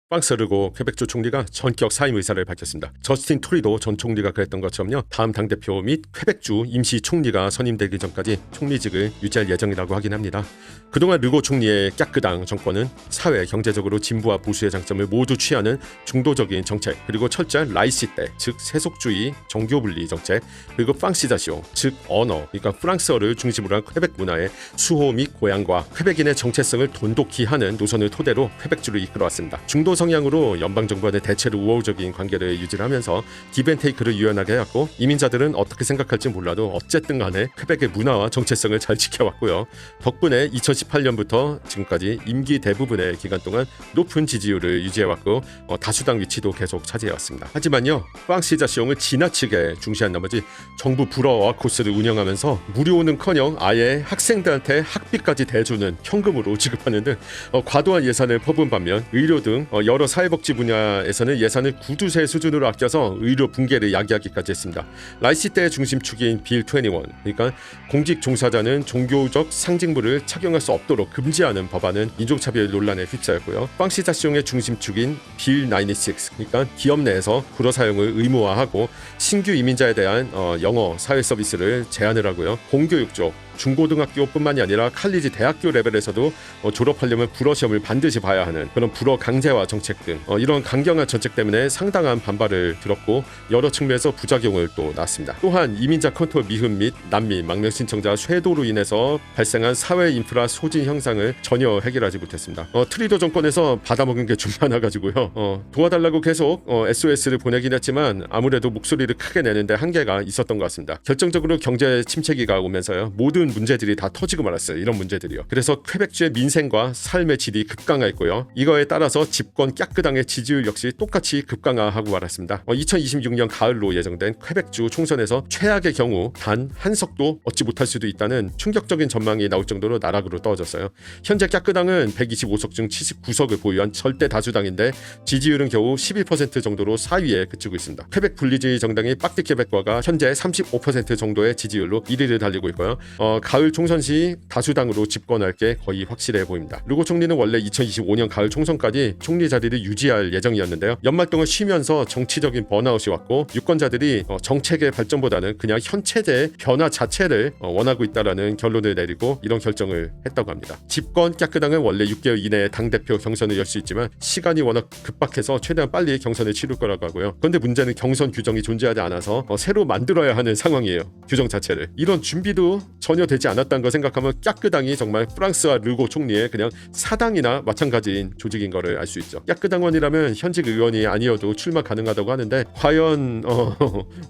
프랑스 르고 퀘벡주 총리가 전격 사임 의사를 밝혔습니다. 저스틴 트루도 전 총리가 그랬던 것처럼요. 다음 당대표 및 퀘벡주 임시 총리가 선임되기 전까지 총리직을 유지할 예정이라고 하긴 합니다. 그동안 르고 총리의 까끄당 정권은 사회, 경제적으로 진보와 보수의 장점을 모두 취하는 중도적인 정책, 그리고 철저한 라이시떼, 즉 세속주의, 정교분리 정책, 그리고 프랑시자시옹, 즉 언어, 그러니까 프랑스어를 중심으로 한 퀘벡 문화의 수호 및 고양과 퀘벡인의 정체성을 돈독히 하는 노선을 토대로 퀘벡주를 이끌어왔습니다. 중도 성향으로 연방정부와는 대체로 우호적인 관계를 유지하면서 기브앤테이크를 유연하게 해왔고, 이민자들은 어떻게 생각할지 몰라도 어쨌든 간에 퀘벡의 문화와 정체성을 잘 지켜왔고요. 덕분에 2018년부터 지금까지 임기 대부분의 기간 동안 높은 지지율을 유지해왔고, 다수당 위치도 계속 차지해왔습니다. 하지만요, 프랑시자시옹을 지나치게 중시한 나머지 정부 불어와 코스를 운영하면서 무료는커녕 아예 학생들한테 학비까지 대주는 현금으로 지급하는 등 과도한 예산을 퍼부은 반면, 의료 등 여러 사회복지 분야에서는 예산을 구두쇠 수준으로 아껴서 의료 붕괴를 야기하기까지 했습니다. 라이시떼의 중심축인 빌 21, 그러니까 공직 종사자는 종교적 상징물을 착용할 수 없도록 금지하는 법안은 인종차별 논란에 휩싸였고요. 프랑시자시옹의 중심축인 빌 96, 그러니까 기업 내에서 불어 사용을 의무화하고 신규 이민자에 대한 영어 사회 서비스를 제한을 하고요. 공교육 쪽 중고등학교뿐만이 아니라 칼리지 대학교 레벨에서도 졸업하려면 불어 시험을 반드시 봐야 하는 그런 불어 강제화 정책 등 이런 강경한 정책 때문에 상당한 반발을 들었고, 여러 측면에서 부작용을 또 낳았습니다. 또한 이민자 컨트롤 미흡 및 난민, 망명 신청자 쇄도로 인해서 발생한 사회 인프라 소진 현상을 전혀 해결하지 못했습니다. 트리도 정권에서 받아먹은 게 좀 많아가지고요. 도와달라고 계속 SOS를 보내긴 했지만 아무래도 목소리를 크게 내는데 한계가 있었던 것 같습니다. 결정적으로 경제 침체기가 오면서요, 모든 문제들이 다 터지고 말았어요. 이런 문제들이요. 그래서 퀘벡주의 민생과 삶의 질이 급강화했고요. 이거에 따라서 집권 까끄당의 지지율 역시 똑같이 급강화하고 말았습니다. 2026년 가을로 예정된 퀘벡주 총선에서 최악의 경우 단 한 석도 얻지 못할 수도 있다는 충격적인 전망이 나올 정도로 나락으로 떨어졌어요. 현재 까끄당은 125석 중 79석을 보유한 절대 다수당인데 지지율은 겨우 11% 정도로 4위에 그치고 있습니다. 퀘벡 분리주의 정당이 빡디 퀘벡과가 현재 35% 정도의 지지율로 1위를 달리고 있고요. 가을 총선 시 다수당으로 집권할 게 거의 확실해 보입니다. 르고 총리는 원래 2025년 가을 총선까지 총리 자리를 유지할 예정이었는데요. 연말 동안 쉬면서 정치적인 번아웃이 왔고, 유권자들이 정책의 발전보다는 그냥 현 체제의 변화 자체를 원하고 있다라는 결론을 내리고 이런 결정을 했다고 합니다. 집권 까끄당은 원래 6개월 이내에 당대표 경선을 열 수 있지만 시간이 워낙 급박해서 최대한 빨리 경선을 치를 거라고 하고요. 그런데 문제는 경선 규정이 존재하지 않아서 새로 만들어야 하는 상황이에요. 규정 자체를. 이런 준비도 전혀 되지 않았다는 걸 생각하면 까끄당이 정말 프랑스와 르고 총리의 그냥 사당이나 마찬가지인 조직인 거를 알 수 있죠. 까끄당원이라면 현직 의원이 아니어도 출마 가능하다고 하는데 과연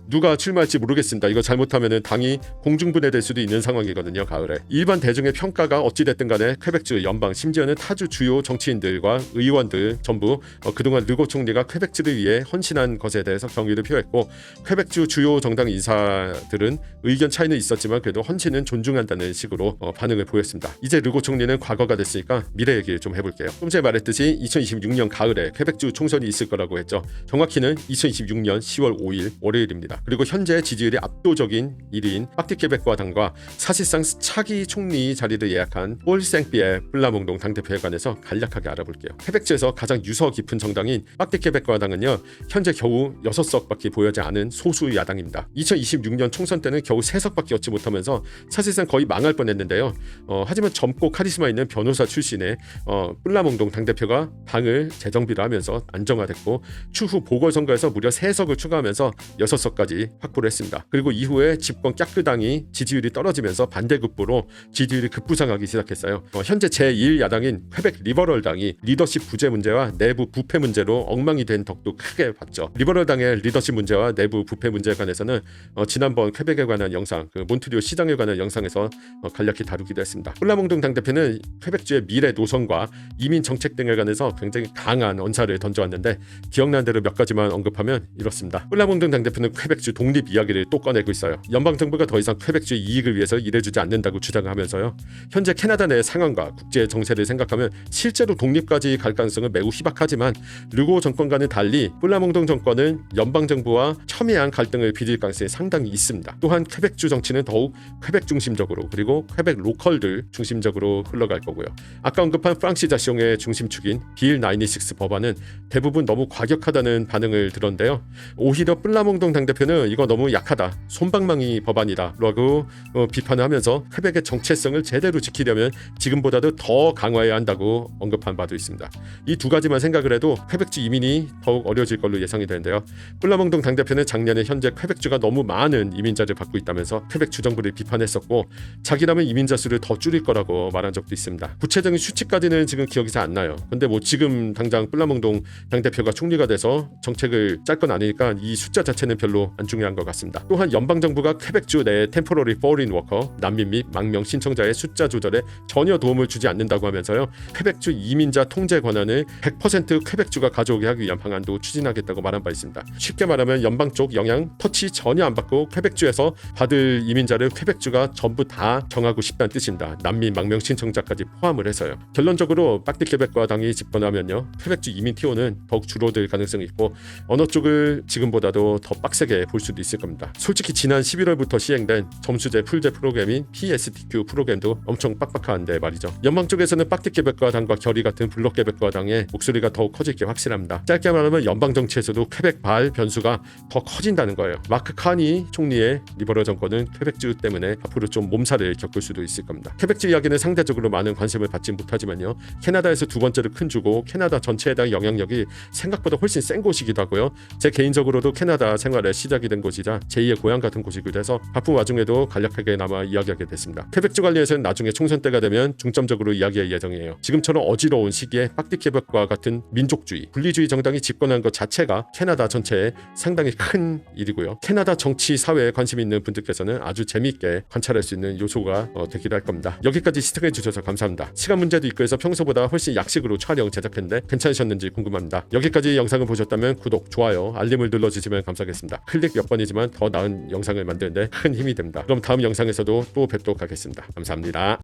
누가 출마할지 모르겠습니다. 이거 잘못하면 당이 공중분해될 수도 있는 상황이거든요. 가을에. 일반 대중의 평가가 어찌됐든 간에 퀘벡주 연방, 심지어는 타주 주요 정치인들과 의원들 전부 그동안 르고 총리가 퀘벡주를 위해 헌신한 것에 대해서 경의를 표했고, 퀘벡주 주요 정당 인사들은 의견 차이는 있었지만 그래도 헌신은 존중한다는 식으로 반응을 보였습니다. 이제 르고 총리는 과거가 됐으니까 미래 얘기를 좀 해볼게요. 좀 전에 말했듯이 2026년 가을에 퀘벡주 총선이 있을 거라고 했죠. 정확히는 2026년 10월 5일 월요일입니다. 그리고 현재 지지율이 압도적인 1위인 빡디 퀘벡과 당과 사실상 차기 총리 자리를 예약한 폴 생피에 플라몽동 당대표에 관해서 간략하게 알아볼게요. 퀘벡주에서 가장 유서 깊은 정당인 빡디 퀘벡과 당은요, 현재 겨우 6석밖에 보이지 않은 소수 야당입니다. 2026년 총선 때는 겨우 3석밖에 얻지 못하면서 사실상 거의 망할 뻔했는데요. 하지만 젊고 카리스마 있는 변호사 출신의 플라몽동 당대표가 당을 재정비를 하면서 안정화됐고, 추후 보궐선거에서 무려 3석을 추가하면서 6석까지 확보를 했습니다. 그리고 이후에 집권 까끄당이 지지율이 떨어지면서 반대급부로 지지율이 급부상하기 시작했어요. 현재 제1야당인 퀘벡 리버럴당이 리더십 부재 문제와 내부 부패 문제로 엉망이 된 덕도 크게 봤죠. 리버럴당의 리더십 문제와 내부 부패 문제에 관해서는 지난번 퀘벡에 관한 영상, 몬트리올 시장에 관한 영상에서 간략히 다루기도 했습니다. 플라몽동 당대표는 퀘벡주의 미래 노선과 이민 정책 등에 관해서 굉장히 강한 언사를 던져왔는데, 기억나는 대로 몇 가지만 언급하면 이렇습니다. 플라몽동 당대표는 퀘벡주 독립 이야기를 또 꺼내고 있어요. 연방정부가 더 이상 퀘벡주의 이익을 위해서 일해주지 않는다고 주장하면서요, 현재 캐나다 내 상황과 국제 정세를 생각하면 실제로 독립까지 갈 가능성은 매우 희박하지만 르고 정권과는 달리 플라몽동 정권은 연방정부와 첨예한 갈등을 빚을 가능성이 상당히 있습니다. 또한 퀘벡주 정치는 더욱 퀘벡 중심 중심적으로 그리고 퀘벡 로컬들 중심적으로 흘러갈 거고요. 아까 언급한 프랑시 자시옹의 중심축인 빌 96 법안은 대부분 너무 과격하다는 반응을 들었는데요. 오히려 플라몽동 당대표는 이거 너무 약하다, 솜방망이 법안이다 라고 비판을 하면서 퀘벡의 정체성을 제대로 지키려면 지금보다도 더 강화해야 한다고 언급한 바도 있습니다. 이 두 가지만 생각을 해도 퀘벡주 이민이 더욱 어려워질 걸로 예상이 되는데요. 플라몽동 당대표는 작년에 현재 퀘벡주가 너무 많은 이민자를 받고 있다면서 퀘벡 주정부를 비판했었고 자기라면 이민자 수를 더 줄일 거라고 말한 적도 있습니다. 구체적인 수치까지는 지금 기억이 잘 안 나요. 근데 뭐 지금 당장 플라몽동 당대표가 총리가 돼서 정책을 짤 건 아니니까 이 숫자 자체는 별로 안 중요한 것 같습니다. 또한 연방정부가 퀘벡주 내 템포러리 포린 워커, 난민 및 망명 신청자의 숫자 조절에 전혀 도움을 주지 않는다고 하면서요. 퀘벡주 이민자 통제 권한을 100% 퀘벡주가 가져오게 하기 위한 방안도 추진하겠다고 말한 바 있습니다. 쉽게 말하면 연방 쪽 영향 터치 전혀 안 받고 퀘벡주에서 받을 이민자를 퀘벡주가 전부 다 정하고 싶다는 뜻입니다. 난민 망명 신청자까지 포함을 해서요. 결론적으로 빡디 퀘벡과 당이 집권하면요. 퀘벡주 이민 티오는 더욱 줄어들 가능성이 있고 어느 쪽을 지금보다도 더 빡세게 볼 수도 있을 겁니다. 솔직히 지난 11월부터 시행된 점수제 풀제 프로그램인 PSTQ 프로그램도 엄청 빡빡한데 말이죠. 연방 쪽에서는 빡디 퀘벡과 당과 결의 같은 블록 퀘벡과 당의 목소리가 더욱 커질 게 확실합니다. 짧게 말하면 연방 정치에서도 퀘벡 발 변수가 더 커진다는 거예요. 마크 카니 총리의 리버럴 정권은 퀘벡주 때문에 앞으로 좀 몸살을 겪을 수도 있을 겁니다. 퀘벡주 이야기는 상대적으로 많은 관심을 받지 못하지만요. 캐나다에서 두 번째로 큰 주고 캐나다 전체에 대한 영향력이 생각보다 훨씬 센 곳이기도 하고요. 제 개인적으로도 캐나다 생활의 시작이 된 곳이자 제2의 고향 같은 곳이기도 해서 바쁜 와중에도 간략하게 남아 이야기하게 됐습니다. 퀘벡주 관련해서는 나중에 총선 때가 되면 중점적으로 이야기할 예정이에요. 지금처럼 어지러운 시기에 빡디 퀘벡과 같은 민족주의, 분리주의 정당이 집권한 것 자체가 캐나다 전체에 상당히 큰 일이고요. 캐나다 정치 사회에 관심 있는 분들께서는 아주 재미있게 관찰할 수 있는 요소가 되기도 할 겁니다. 여기까지 시청해 주셔서 감사합니다. 시간 문제도 있고 해서 평소보다 훨씬 약식으로 촬영 제작했는데 괜찮으셨는지 궁금합니다. 여기까지 영상을 보셨다면 구독, 좋아요, 알림을 눌러주시면 감사하겠습니다. 클릭 몇 번이지만 더 나은 영상을 만드는데 큰 힘이 됩니다. 그럼 다음 영상에서도 또 뵙도록 하겠습니다. 감사합니다.